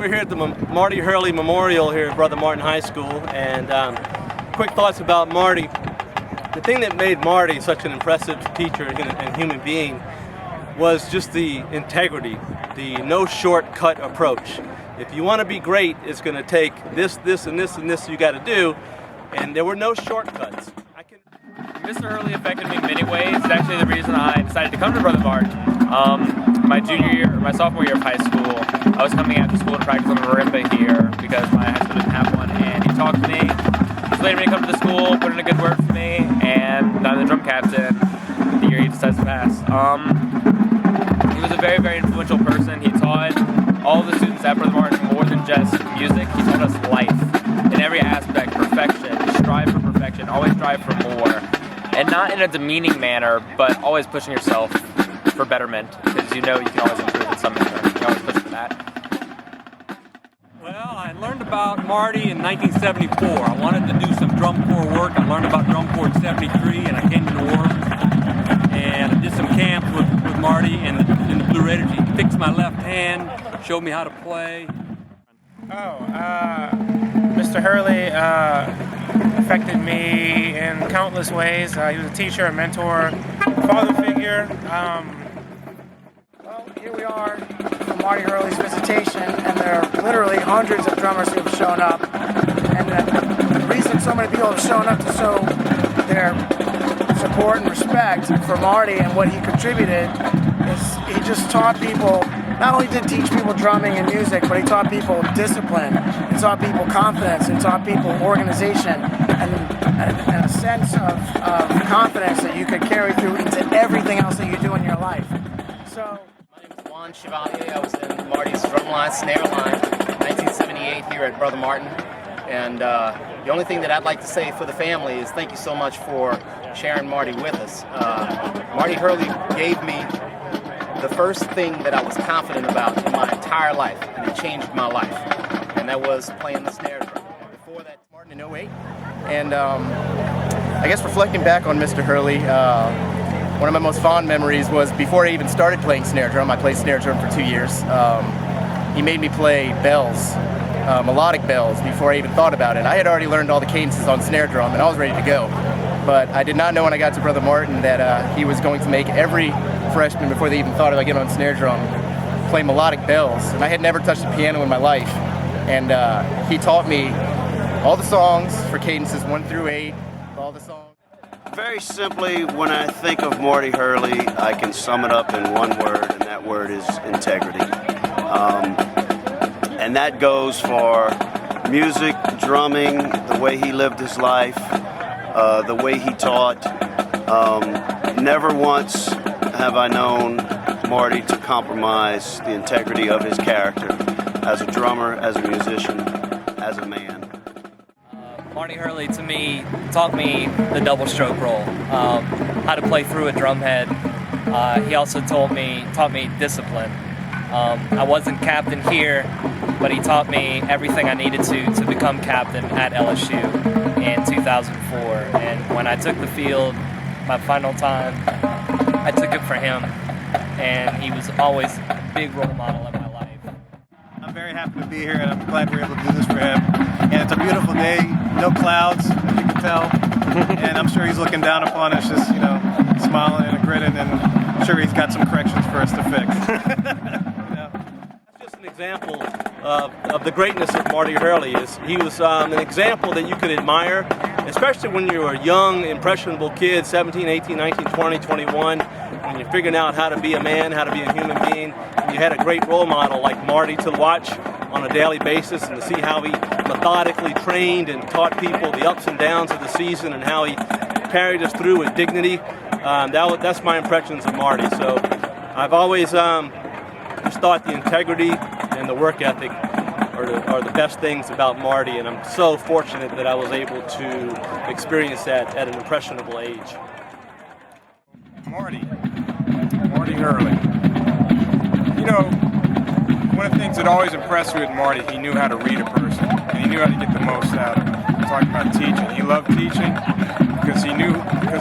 We're here at the Marty Hurley Memorial here at Brother Martin High School, and quick thoughts about Marty. The thing that made Marty such an impressive teacher and human being was just the integrity, the no shortcut approach. If you want to be great, it's going to take this, this, and this, and this you got to do, and there were no shortcuts. Mr. Hurley affected me in many ways. It's actually the reason I decided to come to Brother Martin. My sophomore year of high school, I was coming after school to practice on the marimba here because my high school didn't have one, and he talked to me. He persuaded me to come to the school, put in a good word for me, and I'm the drum captain the year he decides to pass. He was a very, very influential person. He taught all of the students at Brother Martin more than just music. He taught us life in every aspect, perfection, strive for perfection, always strive for more. And not in a demeaning manner, but always pushing yourself for betterment, because you know you can always improve in some manner. You can always push for that. Well, I learned about Marty in 1974. I wanted to do some drum corps work. I learned about drum corps in 73, and I came to New Orleans. And I did some camps with Marty in the Blue Raiders. He fixed my left hand, showed me how to play. Mr. Hurley affected me in countless ways. He was a teacher, a mentor, father figure. Well, here we are for Marty Hurley's visitation, and there are literally hundreds of drummers who have shown up. And the reason so many people have shown up to show their support and respect for Marty and what he contributed is he just taught people. Not only did he teach people drumming and music, but he taught people discipline, he taught people confidence, he taught people organization, and a sense of confidence that you could carry through into everything else that you do in your life. So, my name is Juan Chevalier. I was in Marty's drumline, snare line, 1978 here at Brother Martin. And the only thing that I'd like to say for the family is thank you so much for sharing Marty with us. Marty Hurley gave me the first thing that I was confident about in my entire life, and it changed my life, and that was playing the snare drum. Before that, Martin in 08. And I guess reflecting back on Mr. Hurley, one of my most fond memories was before I even started playing snare drum. I played snare drum for 2 years. He made me play bells, melodic bells, before I even thought about it. I had already learned all the cadences on snare drum, and I was ready to go. But I did not know when I got to Brother Martin that he was going to make every freshman, before they even thought about getting on snare drum, play melodic bells. And I had never touched a piano in my life. And he taught me all the songs for cadences 1 through 8, all the songs. Very simply, when I think of Marty Hurley, I can sum it up in one word, and that word is integrity. And that goes for music, drumming, the way he lived his life, the way he taught. Never once have I known Marty to compromise the integrity of his character as a drummer, as a musician, as a man. Marty Hurley, to me, taught me the double stroke roll, how to play through a drum head. He also taught me discipline. I wasn't captain here, but he taught me everything I needed to become captain at LSU in 2004. And when I took the field, my final time, I took it for him, and he was always a big role model in my life. I'm very happy to be here, and I'm glad we're able to do this for him. And it's a beautiful day, no clouds, as you can tell, and I'm sure he's looking down upon us, just, you know, smiling and grinning, and I'm sure he's got some corrections for us to fix. That's just an example of the greatness of Marty Hurley. He was an example that you could admire, especially when you were a young, impressionable kid, 17, 18, 19, 20, 21, when you're figuring out how to be a man, how to be a human being. And you had a great role model like Marty to watch on a daily basis and to see how he methodically trained and taught people the ups and downs of the season and how he carried us through with dignity. That's my impressions of Marty. So I've always just thought the integrity and the work ethic are the best things about Marty, and I'm so fortunate that I was able to experience that at an impressionable age. Marty Hurley. You know, one of the things that always impressed me with Marty, he knew how to read a person, and he knew how to get the most out of them. Talking about teaching, he loved teaching because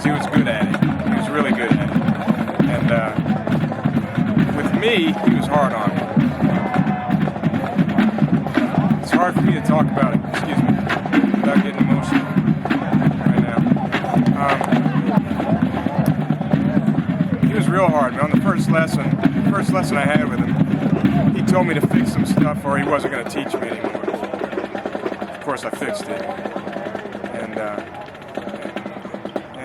he was good at it. He was really good at it. And with me, he was hard on me. hard for me to talk about it, excuse me, without getting emotional right now. He was real hard, man. On the first lesson I had with him, he told me to fix some stuff or he wasn't going to teach me anymore. Of course, I fixed it.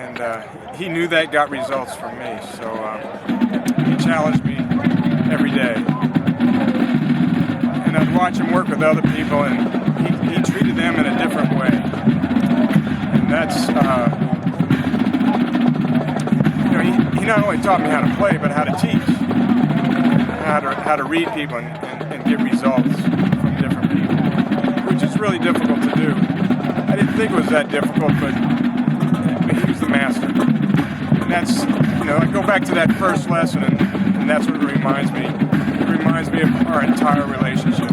And he knew that got results from me, so he challenged me every day. And I'd watch him work with other people, and he treated them in a different way. And that's, he not only taught me how to play, but how to teach, how to read people and get results from different people, which is really difficult to do. I didn't think it was that difficult, but he was the master. And that's, I go back to that first lesson, and that's what it reminds me. It reminds me of our entire relationship.